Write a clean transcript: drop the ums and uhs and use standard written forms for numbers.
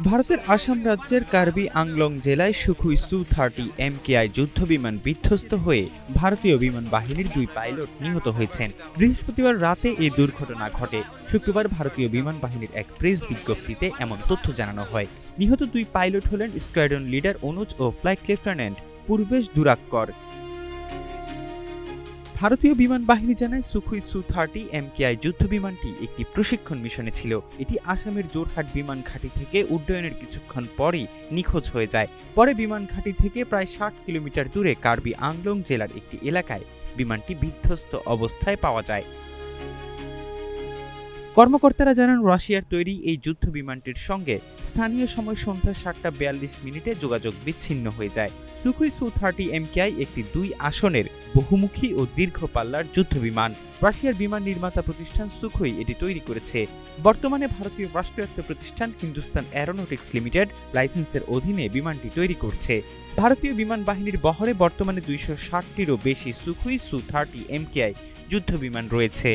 ভারতের আসাম রাজ্যের কার্বি আংলং জেলায় সুখুই সু-30 MKI যুদ্ধবিমান বিধ্বস্ত হয়ে ভারতীয় বিমান বাহিনীর 2 পাইলট নিহত হয়েছেন। বৃহস্পতিবার রাতে এই দুর্ঘটনা ঘটে। শুক্রবার ভারতীয় বিমান বাহিনীর এক প্রেস বিজ্ঞপ্তিতে এমন তথ্য জানানো হয়। নিহত 2 পাইলট হলেন স্কোয়াড্রন লিডার অনুজ ও ফ্লাইট লেফটেন্যান্ট পূর্বেশ দুরাক্কর। ভারতীয় বিমান বাহিনী জানায় সুখুই সু-30 MKI যুদ্ধবিমানটি একটি প্রশিক্ষণ মিশনে ছিল। এটি আসামের জোরহাট বিমান ঘাঁটি থেকে উড্ডয়নের কিছুক্ষণ পরই নিখোঁজ হয়ে যায়। পরে বিমান ঘাঁটি থেকে প্রায় 60 কিলোমিটার দূরে কার্বি আংলং জেলার একটি এলাকায় বিমানটি বিধ্বস্ত অবস্থায় পাওয়া যায়। কর্মকর্তারা জানান, রাশিয়ার তৈরি এই যুদ্ধ বিমানটির সঙ্গে স্থানীয় সময় সন্ধ্যা 7:42 যোগাযোগ বিচ্ছিন্ন হয়ে যায়। সুখুই সু-30 MKI একটি 2 আসনের বহুমুখী ও দীর্ঘ পাল্লার যুদ্ধ বিমান। রাশিয়ার বিমান নির্মাতা প্রতিষ্ঠান সুখুই এটি তৈরি করেছে। বর্তমানে ভারতীয় রাষ্ট্রায়ত্ত প্রতিষ্ঠান হিন্দুস্তান এরোনটিক্স লিমিটেড লাইসেন্সের অধীনে বিমানটি তৈরি করছে। ভারতীয় বিমান বাহিনীর বহরে বর্তমানে 260টিরও বেশি সুখুই সু-30 MKI যুদ্ধ বিমান রয়েছে।